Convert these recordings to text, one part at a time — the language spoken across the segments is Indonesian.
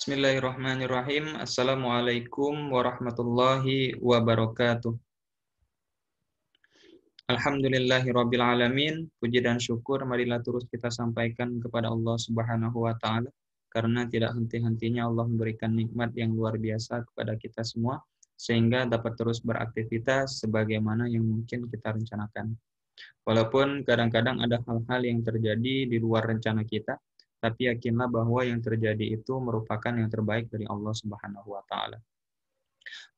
Bismillahirrahmanirrahim. Assalamualaikum warahmatullahi wabarakatuh. Alhamdulillahirabbil alamin. Puji dan syukur marilah terus kita sampaikan kepada Allah Subhanahu wa taala, karena tidak henti-hentinya Allah memberikan nikmat yang luar biasa kepada kita semua sehingga dapat terus beraktivitas sebagaimana yang mungkin kita rencanakan. Walaupun kadang-kadang ada hal-hal yang terjadi di luar rencana kita, tapi yakinlah bahwa yang terjadi itu merupakan yang terbaik dari Allah Subhanahu wa taala.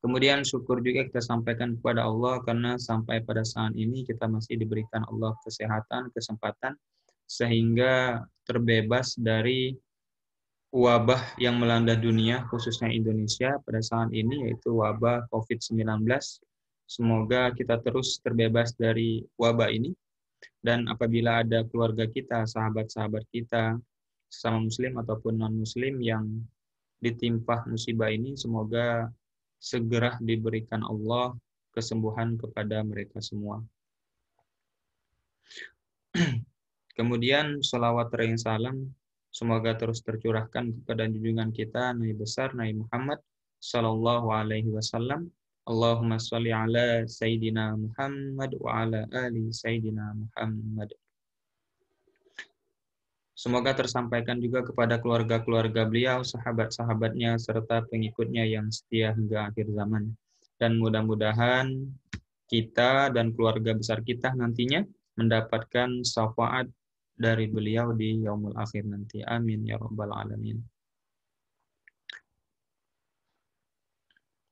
Kemudian syukur juga kita sampaikan kepada Allah karena sampai pada saat ini kita masih diberikan Allah kesehatan, kesempatan sehingga terbebas dari wabah yang melanda dunia khususnya Indonesia pada saat ini, yaitu wabah COVID-19. Semoga kita terus terbebas dari wabah ini. Dan apabila ada keluarga kita, sahabat-sahabat kita, sesama muslim ataupun non-muslim yang ditimpa musibah ini, semoga segera diberikan Allah kesembuhan kepada mereka semua. Kemudian sholawat dan salam semoga terus tercurahkan kepada junjungan kita Nabi besar Nabi Muhammad sallallahu alaihi wasallam. Allahumma sholli ala Sayyidina Muhammad wa ala ali Sayyidina Muhammad. Semoga tersampaikan juga kepada keluarga-keluarga beliau, sahabat-sahabatnya, serta pengikutnya yang setia hingga akhir zaman. Dan mudah-mudahan kita dan keluarga besar kita nantinya mendapatkan syafaat dari beliau di yaumul akhir nanti. Amin ya rabbal alamin.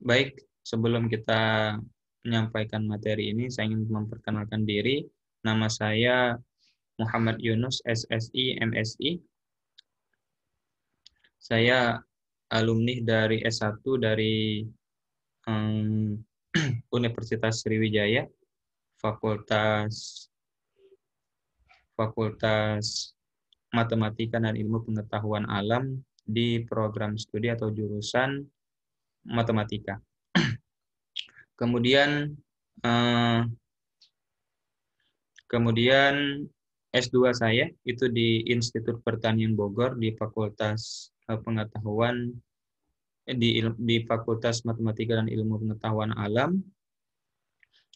Baik, sebelum kita menyampaikan materi ini, saya ingin memperkenalkan diri. Nama saya Muhammad Yunus, SSI, MSI. Saya alumni dari S1 dari Universitas Sriwijaya, Fakultas Matematika dan Ilmu Pengetahuan Alam di program studi atau jurusan matematika. Kemudian S2 saya itu di Institut Pertanian Bogor di Fakultas Pengetahuan di Fakultas Matematika dan Ilmu Pengetahuan Alam.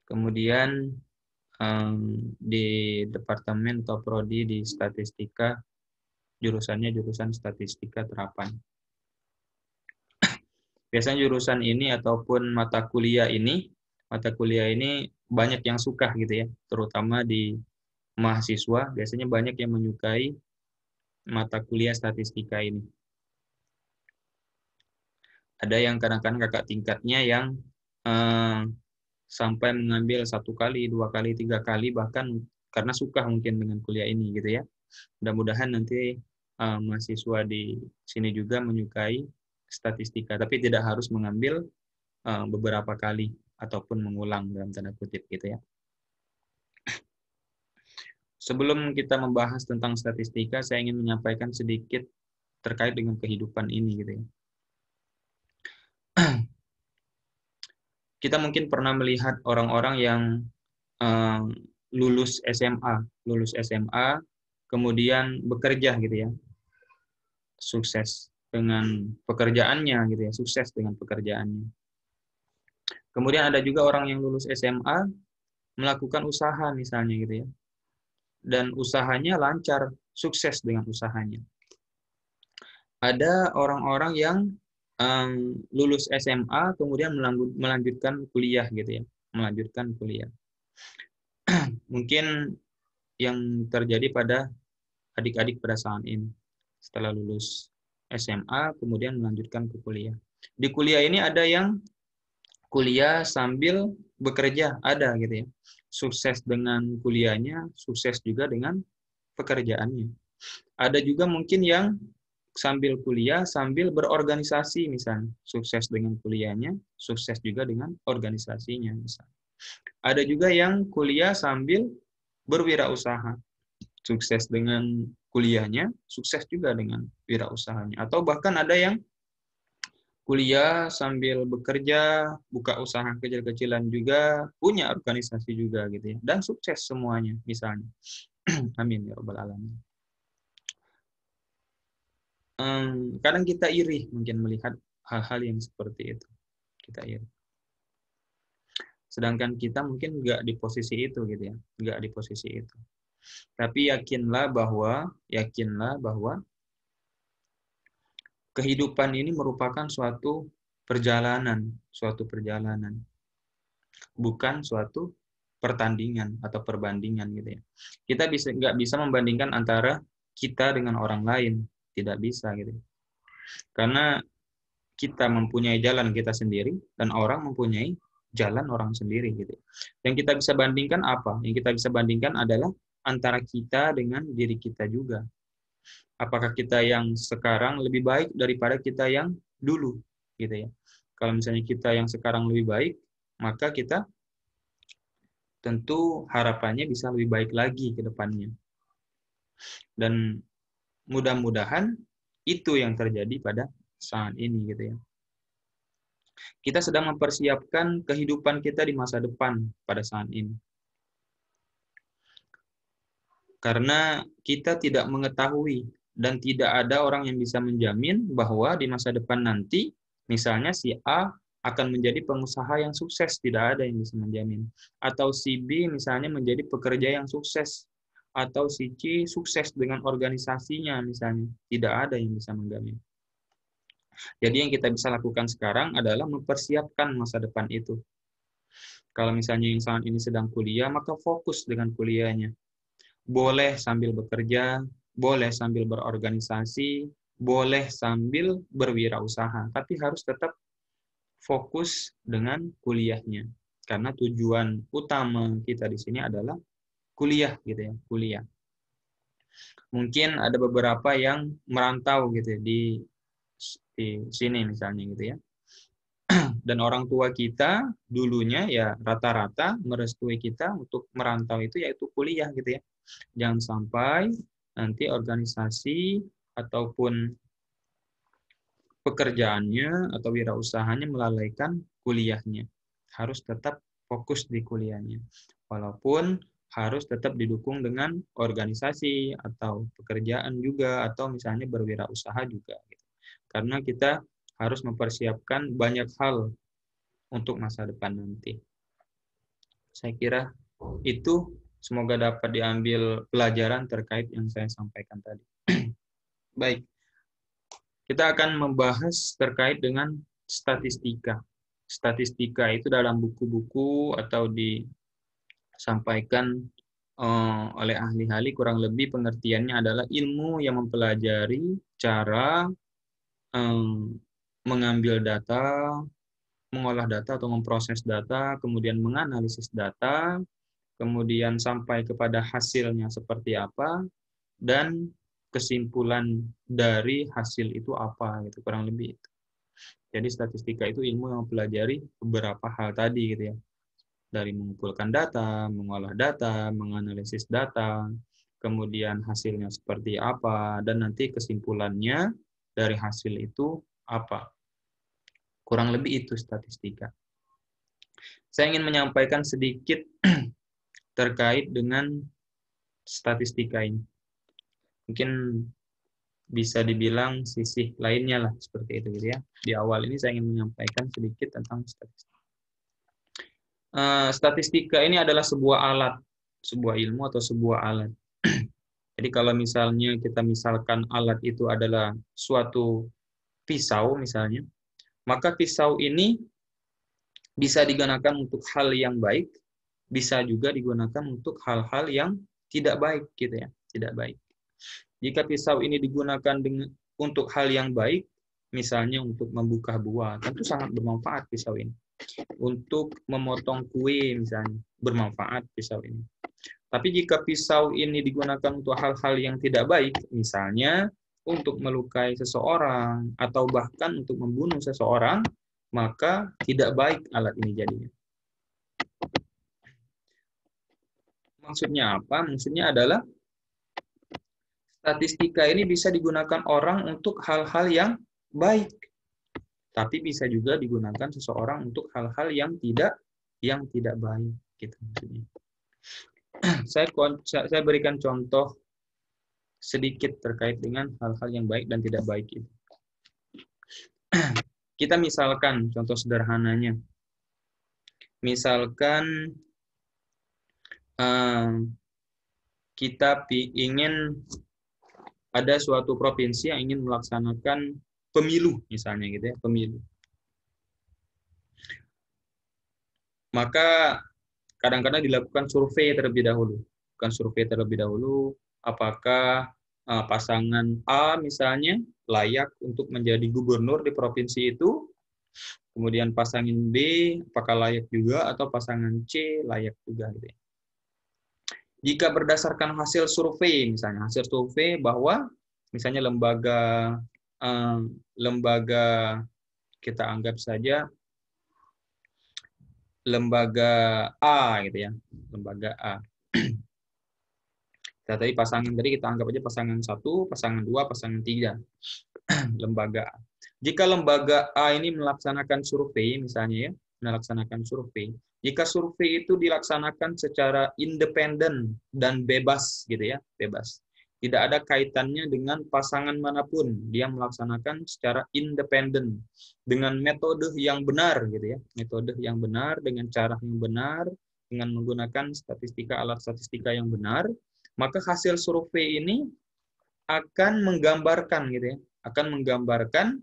Kemudian di Departemen atau Prodi di Statistika, jurusannya jurusan Statistika Terapan. Biasanya jurusan ini ataupun mata kuliah ini banyak yang suka gitu ya, terutama di mahasiswa biasanya banyak yang menyukai mata kuliah statistika ini. Ada yang kadang-kadang kakak tingkatnya yang sampai mengambil 1 kali, 2 kali, 3 kali, bahkan karena suka mungkin dengan kuliah ini gitu ya. Mudah-mudahan nanti mahasiswa di sini juga menyukai statistika, tapi tidak harus mengambil beberapa kali ataupun mengulang dalam tanda kutip gitu ya. Sebelum kita membahas tentang statistika, saya ingin menyampaikan sedikit terkait dengan kehidupan ini gitu ya. Kita mungkin pernah melihat orang-orang yang lulus SMA, kemudian bekerja gitu ya, sukses dengan pekerjaannya gitu ya, sukses dengan pekerjaannya. Kemudian ada juga orang yang lulus SMA melakukan usaha misalnya gitu ya, dan usahanya lancar, sukses dengan usahanya. Ada orang-orang yang lulus SMA kemudian melanjutkan kuliah gitu ya, melanjutkan kuliah. Mungkin yang terjadi pada adik-adik pada saat ini setelah lulus SMA kemudian melanjutkan ke kuliah. Di kuliah ini ada yang kuliah sambil bekerja, ada gitu ya. Sukses dengan kuliahnya, sukses juga dengan pekerjaannya. Ada juga mungkin yang sambil kuliah, sambil berorganisasi misalnya. Sukses dengan kuliahnya, sukses juga dengan organisasinya misalnya. Ada juga yang kuliah sambil berwirausaha. Sukses dengan kuliahnya, sukses juga dengan wirausahanya. Atau bahkan ada yang kuliah sambil bekerja, buka usaha kecil-kecilan juga, punya organisasi juga gitu ya. Dan sukses semuanya misalnya. Amin ya rabbal alamin. kadang kita iri mungkin melihat hal-hal yang seperti itu. Kita iri. Sedangkan kita mungkin nggak di posisi itu gitu ya, nggak di posisi itu. Tapi yakinlah bahwa kehidupan ini merupakan suatu perjalanan, bukan suatu pertandingan atau perbandingan gitu ya. Kita nggak bisa membandingkan antara kita dengan orang lain, tidak bisa gitu. Karena kita mempunyai jalan kita sendiri dan orang mempunyai jalan orang sendiri gitu. Yang kita bisa bandingkan apa? Yang kita bisa bandingkan adalah antara kita dengan diri kita juga. Apakah kita yang sekarang lebih baik daripada kita yang dulu gitu ya. Kalau misalnya kita yang sekarang lebih baik, maka kita tentu harapannya bisa lebih baik lagi ke depannya. Dan mudah-mudahan itu yang terjadi pada saat ini gitu ya. Kita sedang mempersiapkan kehidupan kita di masa depan pada saat ini. Karena kita tidak mengetahui dan tidak ada orang yang bisa menjamin bahwa di masa depan nanti, misalnya si A akan menjadi pengusaha yang sukses, tidak ada yang bisa menjamin. Atau si B misalnya menjadi pekerja yang sukses, atau si C sukses dengan organisasinya misalnya, tidak ada yang bisa menjamin. Jadi yang kita bisa lakukan sekarang adalah mempersiapkan masa depan itu. Kalau misalnya yang saat ini sedang kuliah, maka fokus dengan kuliahnya. Boleh sambil bekerja, boleh sambil berorganisasi, boleh sambil berwirausaha, tapi harus tetap fokus dengan kuliahnya. Karena tujuan utama kita di sini adalah kuliah gitu ya, kuliah. Mungkin ada beberapa yang merantau gitu ya, di sini misalnya gitu ya. Dan orang tua kita dulunya ya rata-rata merestui kita untuk merantau itu yaitu kuliah gitu ya. Jangan sampai nanti organisasi ataupun pekerjaannya atau wirausahanya melalaikan kuliahnya. Harus tetap fokus di kuliahnya. Walaupun harus tetap didukung dengan organisasi atau pekerjaan juga atau misalnya berwirausaha juga. Karena kita harus mempersiapkan banyak hal untuk masa depan nanti. Saya kira itu semoga dapat diambil pelajaran terkait yang saya sampaikan tadi. Baik, kita akan membahas terkait dengan statistika. Statistika itu dalam buku-buku atau disampaikan oleh ahli-ahli kurang lebih pengertiannya adalah ilmu yang mempelajari cara mengambil data, mengolah data atau memproses data, kemudian menganalisis data, kemudian sampai kepada hasilnya seperti apa, dan kesimpulan dari hasil itu apa, gitu kurang lebih itu. Jadi statistika itu ilmu yang mempelajari beberapa hal tadi gitu ya. Dari mengumpulkan data, mengolah data, menganalisis data, kemudian hasilnya seperti apa, dan nanti kesimpulannya dari hasil itu apa. Kurang lebih itu statistika. Saya ingin menyampaikan sedikit terkait dengan statistika ini. Mungkin bisa dibilang sisi lainnya lah seperti itu gitu ya. Di awal ini saya ingin menyampaikan sedikit tentang statistika. Statistika ini adalah sebuah alat, sebuah ilmu atau sebuah alat. Jadi kalau misalnya kita misalkan alat itu adalah suatu pisau misalnya, maka pisau ini bisa digunakan untuk hal yang baik, bisa juga digunakan untuk hal-hal yang tidak baik gitu ya, tidak baik. Jika pisau ini digunakan untuk hal yang baik, misalnya untuk membuka buah, tentu sangat bermanfaat pisau ini. Untuk memotong kue misalnya, bermanfaat pisau ini. Tapi jika pisau ini digunakan untuk hal-hal yang tidak baik, misalnya untuk melukai seseorang atau bahkan untuk membunuh seseorang, maka tidak baik alat ini jadinya. Maksudnya apa? Maksudnya adalah statistika ini bisa digunakan orang untuk hal-hal yang baik, tapi bisa juga digunakan seseorang untuk hal-hal yang tidak baik, gitu maksudnya. Saya berikan contoh sedikit terkait dengan hal-hal yang baik dan tidak baik itu. Kita misalkan contoh sederhananya, misalkan kita ingin ada suatu provinsi yang ingin melaksanakan pemilu misalnya gitu ya, pemilu. Maka kadang-kadang dilakukan survei terlebih dahulu. Bukan survei terlebih dahulu, apakah pasangan A misalnya layak untuk menjadi gubernur di provinsi itu, kemudian pasangan B apakah layak juga, atau pasangan C layak juga gitu ya. Jika berdasarkan hasil survei, misalnya hasil survei bahwa misalnya lembaga kita anggap saja lembaga A gitu ya, lembaga A. Tadi pasangan tadi kita anggap aja pasangan 1, pasangan 2, pasangan 3. Lembaga A. Jika lembaga A ini melaksanakan survei misalnya ya, melaksanakan survei. Jika survei itu dilaksanakan secara independen dan bebas gitu ya, bebas. Tidak ada kaitannya dengan pasangan manapun, dia melaksanakan secara independen dengan metode yang benar gitu ya, metode yang benar dengan cara yang benar, dengan menggunakan statistika, alat statistika yang benar, maka hasil survei ini akan menggambarkan gitu ya, akan menggambarkan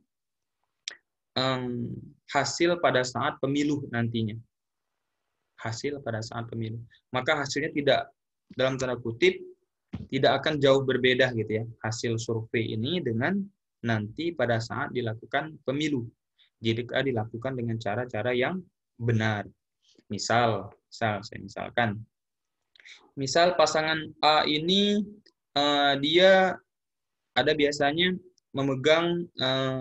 hasil pada saat pemilu nantinya. Hasil pada saat pemilu. Maka hasilnya tidak, dalam tanda kutip, tidak akan jauh berbeda gitu ya, hasil survei ini dengan nanti pada saat dilakukan pemilu. Jika dilakukan dengan cara-cara yang benar. Misal pasangan A ini dia ada biasanya memegang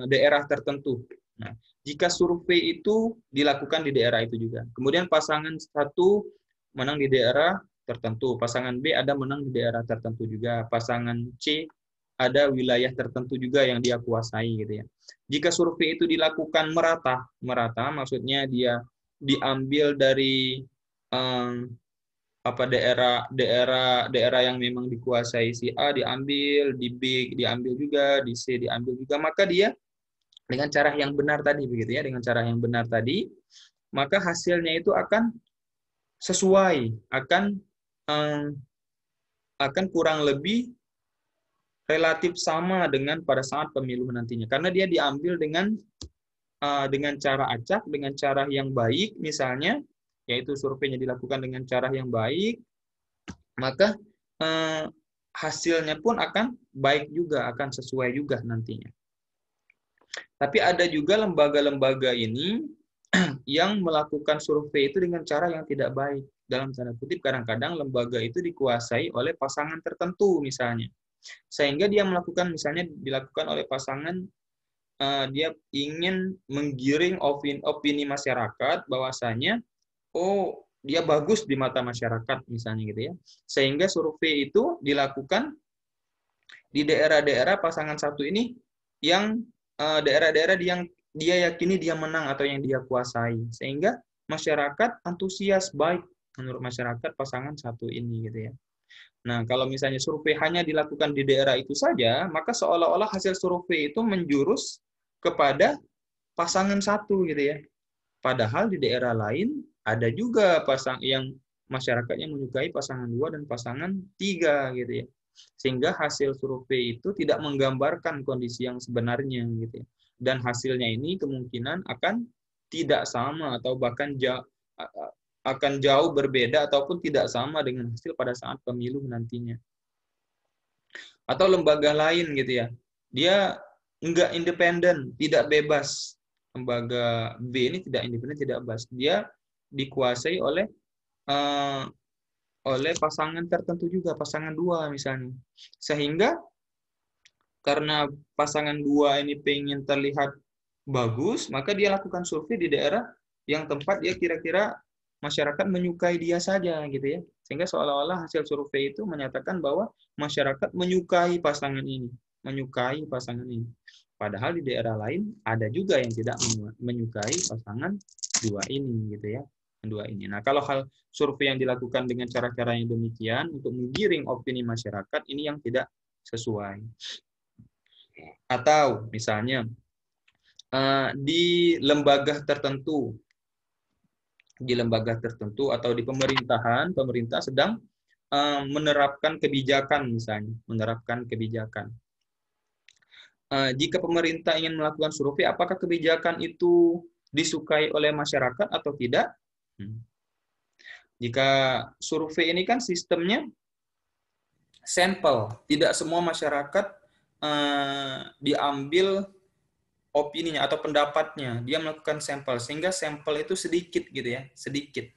daerah tertentu. Nah, jika survei itu dilakukan di daerah itu juga. Kemudian pasangan 1 menang di daerah tertentu, pasangan B ada menang di daerah tertentu juga, pasangan C ada wilayah tertentu juga yang dia kuasai gitu ya. Jika survei itu dilakukan merata maksudnya dia diambil dari daerah yang memang dikuasai si A diambil, di B diambil juga, di C diambil juga, maka dia dengan cara yang benar tadi begitu ya, dengan cara yang benar tadi, maka hasilnya itu akan sesuai, akan kurang lebih relatif sama dengan pada saat pemilu nantinya, karena dia diambil dengan cara acak, dengan cara yang baik misalnya, yaitu surveinya dilakukan dengan cara yang baik, maka hasilnya pun akan baik juga, akan sesuai juga nantinya. Tapi ada juga lembaga-lembaga ini yang melakukan survei itu dengan cara yang tidak baik. Dalam tanda kutip, kadang-kadang lembaga itu dikuasai oleh pasangan tertentu misalnya. Sehingga dia melakukan, misalnya dilakukan oleh pasangan, dia ingin menggiring opini masyarakat bahwasanya, oh dia bagus di mata masyarakat misalnya gitu ya. Sehingga survei itu dilakukan di daerah-daerah pasangan 1 ini yang daerah-daerah yang dia yakini dia menang atau yang dia kuasai, sehingga masyarakat antusias baik menurut masyarakat pasangan 1 ini gitu ya. Nah, kalau misalnya survei hanya dilakukan di daerah itu saja, maka seolah-olah hasil survei itu menjurus kepada pasangan 1 gitu ya. Padahal di daerah lain ada juga yang masyarakatnya menyukai pasangan 2 dan pasangan 3 gitu ya. Sehingga hasil survei itu tidak menggambarkan kondisi yang sebenarnya gitu ya. Dan hasilnya ini kemungkinan akan tidak sama atau bahkan akan jauh berbeda ataupun tidak sama dengan hasil pada saat pemilu nantinya. Atau lembaga lain gitu ya. Dia enggak independen, tidak bebas. Lembaga B ini tidak independen, tidak bebas. Dia dikuasai oleh pasangan tertentu juga, pasangan 2 misalnya. Sehingga karena pasangan 2 ini pengen terlihat bagus, maka dia lakukan survei di daerah yang tempat dia kira-kira masyarakat menyukai dia saja gitu ya. Sehingga seolah-olah hasil survei itu menyatakan bahwa masyarakat menyukai pasangan ini, menyukai pasangan ini. Padahal di daerah lain ada juga yang tidak menyukai pasangan 2 ini gitu ya. 2 ini. Nah, kalau hal survei yang dilakukan dengan cara-cara yang demikian untuk menggiring opini masyarakat, ini yang tidak sesuai. Atau misalnya di lembaga tertentu atau di pemerintahan, pemerintah sedang menerapkan kebijakan misalnya, jika pemerintah ingin melakukan survei, apakah kebijakan itu disukai oleh masyarakat atau tidak? Jika survei ini kan sistemnya sampel, tidak semua masyarakat diambil opininya atau pendapatnya, dia melakukan sampel, sehingga sampel itu sedikit gitu ya, sedikit.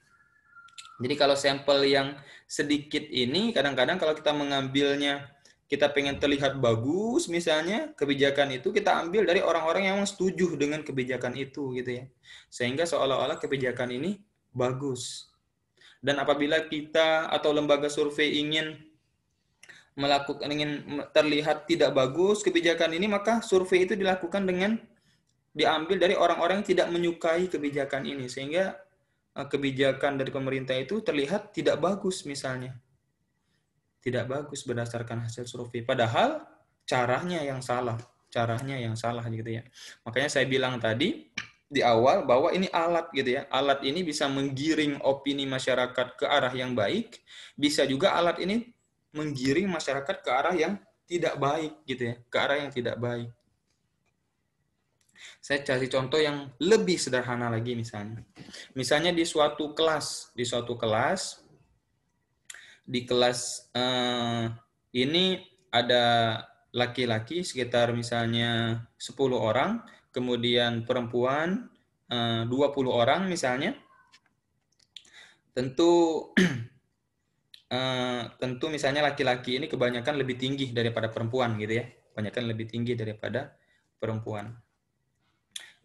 Jadi kalau sampel yang sedikit ini, kadang-kadang kalau kita mengambilnya, kita pengen terlihat bagus, misalnya kebijakan itu kita ambil dari orang-orang yang setuju dengan kebijakan itu, gitu ya, sehingga seolah-olah kebijakan ini bagus. Dan apabila kita atau lembaga survei ingin terlihat tidak bagus kebijakan ini, maka survei itu dilakukan dengan diambil dari orang-orang yang tidak menyukai kebijakan ini, sehingga kebijakan dari pemerintah itu terlihat tidak bagus misalnya. Tidak bagus berdasarkan hasil survei. Padahal caranya yang salah gitu ya. Makanya saya bilang tadi di awal bahwa ini alat gitu ya. Alat ini bisa menggiring opini masyarakat ke arah yang baik, bisa juga alat ini menggiring masyarakat ke arah yang tidak baik gitu ya, ke arah yang tidak baik. Saya cari contoh yang lebih sederhana lagi misalnya. Misalnya di suatu kelas ini ada laki-laki sekitar misalnya 10 orang, kemudian perempuan 20 orang misalnya. Tentu misalnya laki-laki ini kebanyakan lebih tinggi daripada perempuan gitu ya. Kebanyakan lebih tinggi daripada perempuan.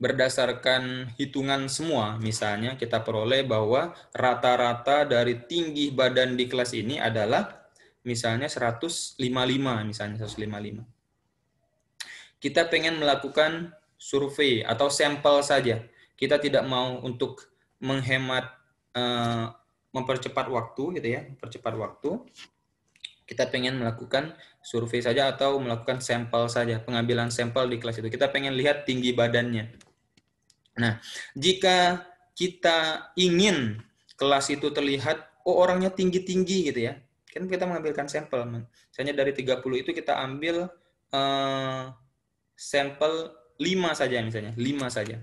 Berdasarkan hitungan semua, misalnya kita peroleh bahwa rata-rata dari tinggi badan di kelas ini adalah misalnya 155, misalnya 155. Kita pengen melakukan survei atau sampel saja. Kita tidak mau untuk menghemat, mempercepat waktu gitu ya, mempercepat waktu. Kita pengen melakukan survei saja atau melakukan sampel saja, pengambilan sampel di kelas itu. Kita pengen lihat tinggi badannya. Nah, jika kita ingin kelas itu terlihat, oh orangnya tinggi-tinggi gitu ya, kan kita mengambilkan sampel. Misalnya dari 30 itu kita ambil sampel 5 saja misalnya, 5 saja.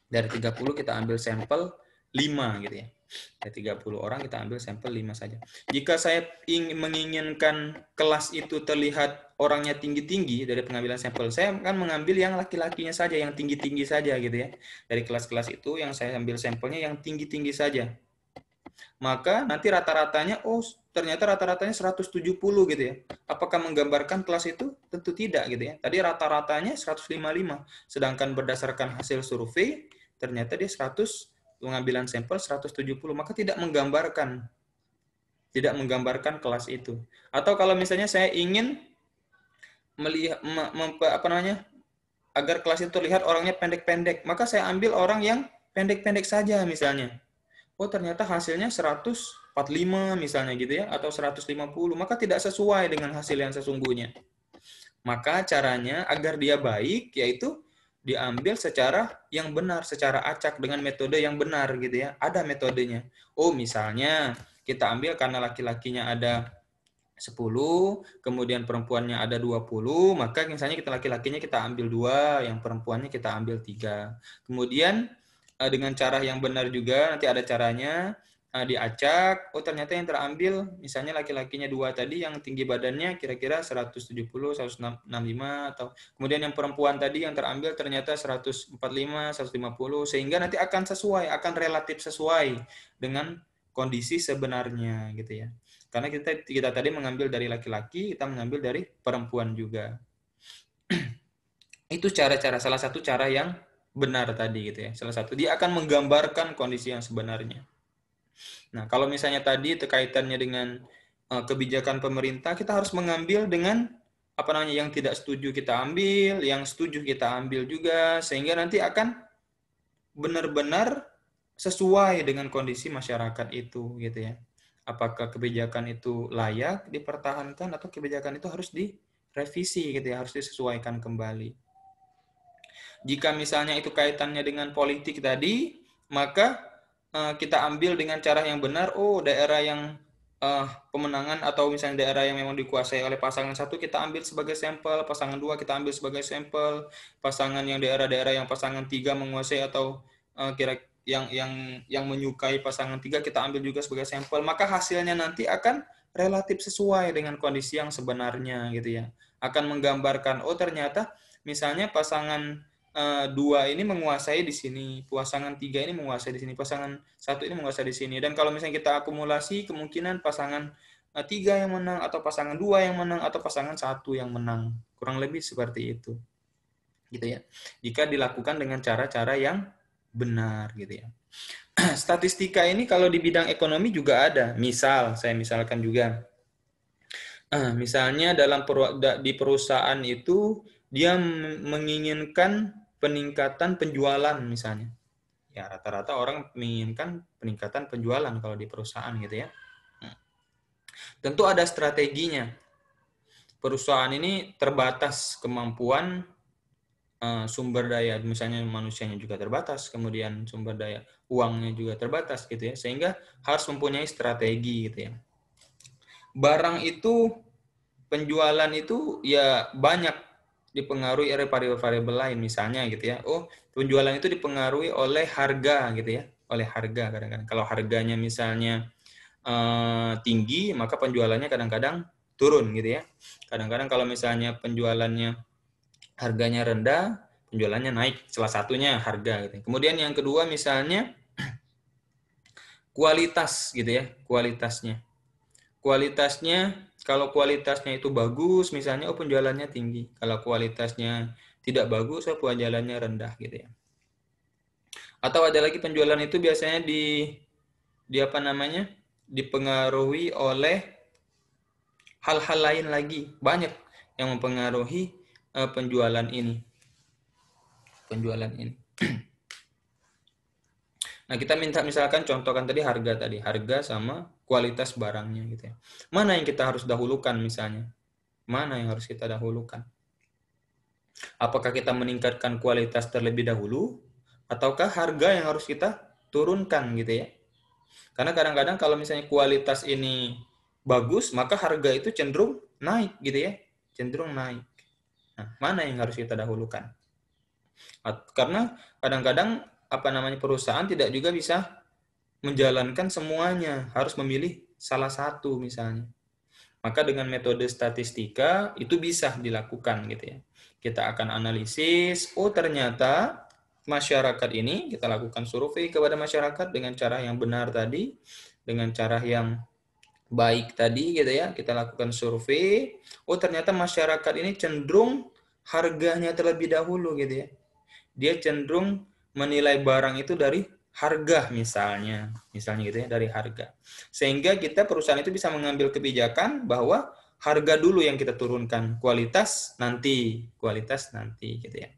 Dari 30 kita ambil sampel 5 gitu ya. Dari 30 orang kita ambil sampel 5 saja. Jika saya menginginkan kelas itu terlihat orangnya tinggi-tinggi dari pengambilan sampel, saya akan mengambil yang laki-lakinya saja, yang tinggi-tinggi saja gitu ya. Dari kelas-kelas itu yang saya ambil sampelnya yang tinggi-tinggi saja. Maka nanti rata-ratanya, oh ternyata rata-ratanya 170 gitu ya. Apakah menggambarkan kelas itu? Tentu tidak gitu ya. Tadi rata-ratanya 155. Sedangkan berdasarkan hasil survei, ternyata dia 100, pengambilan sampel 170, maka tidak menggambarkan kelas itu. Atau kalau misalnya saya ingin melihat agar kelas itu terlihat orangnya pendek-pendek, maka saya ambil orang yang pendek-pendek saja misalnya. Oh ternyata hasilnya 145 misalnya gitu ya, atau 150, maka tidak sesuai dengan hasil yang sesungguhnya. Maka caranya agar dia baik yaitu diambil secara yang benar, secara acak dengan metode yang benar gitu ya. Ada metodenya. Oh misalnya kita ambil karena laki-lakinya ada 10, kemudian perempuannya ada 20, maka misalnya kita laki-lakinya kita ambil 2, yang perempuannya kita ambil 3. Kemudian dengan cara yang benar juga, nanti ada caranya, diacak, oh ternyata yang terambil, misalnya laki-lakinya 2 tadi, yang tinggi badannya kira-kira 170, 165, atau kemudian yang perempuan tadi yang terambil ternyata 145, 150, sehingga nanti akan sesuai, akan relatif sesuai dengan kondisi sebenarnya gitu ya. Karena kita tadi mengambil dari laki-laki, kita mengambil dari perempuan juga. Itu salah satu cara yang benar tadi gitu ya. Salah satu, dia akan menggambarkan kondisi yang sebenarnya. Nah, kalau misalnya tadi terkaitannya dengan kebijakan pemerintah, kita harus mengambil dengan yang tidak setuju kita ambil, yang setuju kita ambil juga, sehingga nanti akan benar-benar sesuai dengan kondisi masyarakat itu gitu ya. Apakah kebijakan itu layak dipertahankan atau kebijakan itu harus direvisi gitu ya, harus disesuaikan kembali. Jika misalnya itu kaitannya dengan politik tadi, maka kita ambil dengan cara yang benar. Oh, daerah yang pemenangan atau misalnya daerah yang memang dikuasai oleh pasangan satu kita ambil sebagai sampel, pasangan dua kita ambil sebagai sampel, pasangan yang daerah-daerah yang pasangan tiga menguasai atau kira yang menyukai pasangan tiga kita ambil juga sebagai sampel, maka hasilnya nanti akan relatif sesuai dengan kondisi yang sebenarnya gitu ya. Akan menggambarkan oh ternyata misalnya pasangan dua ini menguasai di sini, pasangan tiga ini menguasai di sini, pasangan satu ini menguasai di sini. Dan kalau misalnya kita akumulasi, kemungkinan pasangan tiga yang menang, atau pasangan dua yang menang, atau pasangan satu yang menang. Kurang lebih seperti itu. Gitu ya. Jika dilakukan dengan cara-cara yang benar gitu ya. Statistika ini kalau di bidang ekonomi juga ada. Misal, saya misalkan juga. Misalnya di perusahaan itu dia menginginkan peningkatan penjualan misalnya. Ya rata-rata orang menginginkan peningkatan penjualan kalau di perusahaan gitu ya. Tentu ada strateginya. Perusahaan ini terbatas kemampuan sumber daya, misalnya manusianya juga terbatas, kemudian sumber daya uangnya juga terbatas gitu ya, sehingga harus mempunyai strategi gitu ya. Barang itu penjualan itu ya banyak dipengaruhi oleh variabel lain misalnya gitu ya. Oh, penjualan itu dipengaruhi oleh harga gitu ya, oleh harga kadang-kadang. Kalau harganya misalnya tinggi, maka penjualannya kadang-kadang turun gitu ya. Kadang-kadang kalau misalnya penjualannya harganya rendah, penjualannya naik. Salah satunya harga gitu. Kemudian yang kedua misalnya kualitas gitu ya, kualitasnya. Kalau kualitasnya itu bagus, misalnya penjualannya tinggi. Kalau kualitasnya tidak bagus, penjualannya rendah gitu ya. Atau ada lagi penjualan itu biasanya dipengaruhi oleh hal-hal lain lagi. Banyak yang mempengaruhi penjualan ini. Nah, kita misalkan contohkan tadi harga sama kualitas barangnya gitu ya. Mana yang kita harus dahulukan misalnya? Mana yang harus kita dahulukan? Apakah kita meningkatkan kualitas terlebih dahulu ataukah harga yang harus kita turunkan gitu ya? Karena kadang-kadang kalau misalnya kualitas ini bagus, maka harga itu cenderung naik gitu ya. Cenderung naik. Nah, mana yang harus kita dahulukan? Karena kadang-kadang perusahaan tidak juga bisa menjalankan semuanya, harus memilih salah satu misalnya. Maka dengan metode statistika itu bisa dilakukan gitu ya. Kita akan analisis, oh ternyata masyarakat ini, kita lakukan survei kepada masyarakat dengan cara yang benar tadi, dengan cara yang baik tadi gitu ya. Kita lakukan survei, oh ternyata masyarakat ini cenderung harganya terlebih dahulu gitu ya. Dia cenderung menilai barang itu dari harga misalnya gitu ya, dari harga. Sehingga perusahaan itu bisa mengambil kebijakan bahwa harga dulu yang kita turunkan, kualitas nanti gitu ya.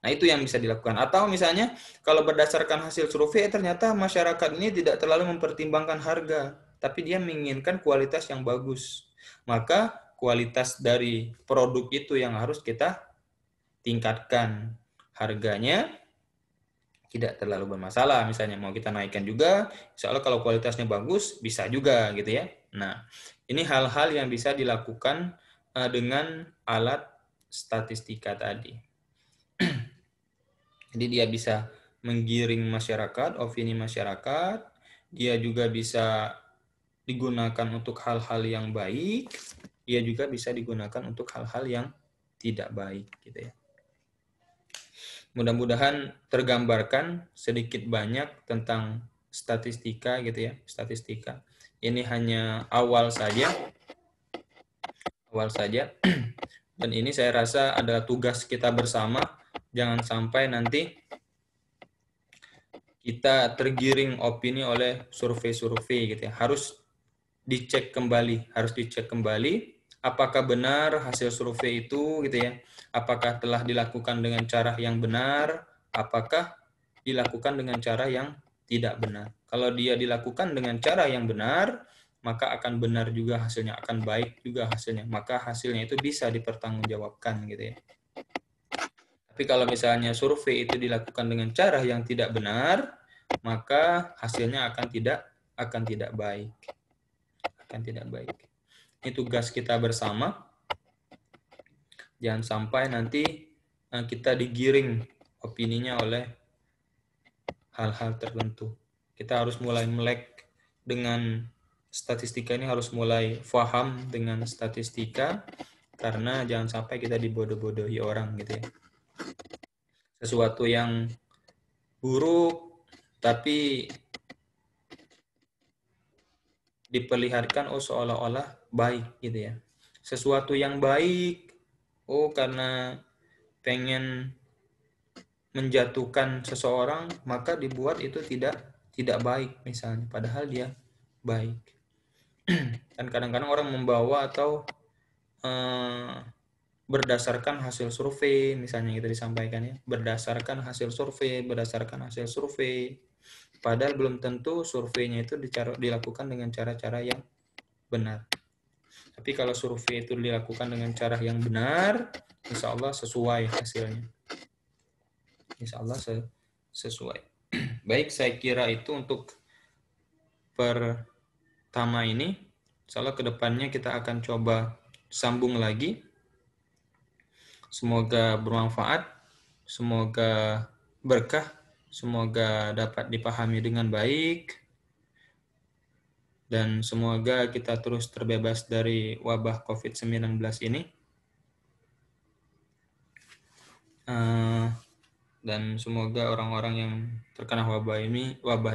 Nah, itu yang bisa dilakukan. Atau misalnya kalau berdasarkan hasil survei ternyata masyarakat ini tidak terlalu mempertimbangkan harga, tapi dia menginginkan kualitas yang bagus. Maka kualitas dari produk itu yang harus kita tingkatkan. Harganya tidak terlalu bermasalah, misalnya mau kita naikkan juga, insya Allah kalau kualitasnya bagus bisa juga gitu ya. Nah, ini hal-hal yang bisa dilakukan dengan alat statistika tadi. Jadi dia bisa menggiring masyarakat, opini masyarakat, dia juga bisa digunakan untuk hal-hal yang baik, dia juga bisa digunakan untuk hal-hal yang tidak baik gitu ya. Mudah-mudahan tergambarkan sedikit banyak tentang statistika gitu ya, statistika. Ini hanya awal saja. Dan ini saya rasa adalah tugas kita bersama. Jangan sampai nanti kita tergiring opini oleh survei-survei gitu ya. Harus dicek kembali apakah benar hasil survei itu gitu ya. Apakah telah dilakukan dengan cara yang benar, apakah dilakukan dengan cara yang tidak benar. Kalau dia dilakukan dengan cara yang benar, maka akan benar juga hasilnya, akan baik juga hasilnya. Maka hasilnya itu bisa dipertanggungjawabkan gitu ya. Tapi kalau misalnya survei itu dilakukan dengan cara yang tidak benar, maka hasilnya akan tidak baik. Akan tidak baik. Ini tugas kita bersama. Jangan sampai nanti kita digiring opininya oleh hal-hal tertentu. Kita harus mulai melek dengan statistika ini, harus mulai paham dengan statistika, karena jangan sampai kita dibodoh-bodohi orang gitu ya. Sesuatu yang buruk tapi diperlihatkan seolah-olah baik gitu ya. Sesuatu yang baik karena pengen menjatuhkan seseorang maka dibuat itu tidak baik misalnya, padahal dia baik. Dan kadang-kadang orang membawa atau berdasarkan hasil survei misalnya gitu disampaikan ya, berdasarkan hasil survei, padahal belum tentu surveinya itu dilakukan dengan cara-cara yang benar. Tapi kalau survei itu dilakukan dengan cara yang benar, insya Allah sesuai hasilnya. Insya Allah sesuai. Baik, saya kira itu untuk pertama ini. Insya Allah kedepannya kita akan coba sambung lagi. Semoga bermanfaat, semoga berkah, semoga dapat dipahami dengan baik, dan semoga kita terus terbebas dari wabah COVID-19 ini. Dan semoga orang-orang yang terkena wabah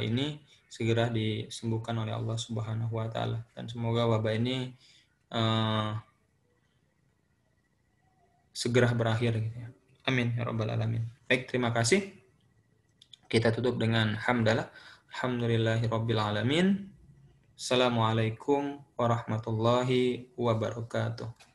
ini segera disembuhkan oleh Allah Subhanahu wa taala, dan semoga wabah ini segera berakhir gitu ya. Amin ya rabbal alamin. Baik, terima kasih. Kita tutup dengan hamdalah. Alhamdulillahirabbil alamin. Assalamualaikum warahmatullahi wabarakatuh.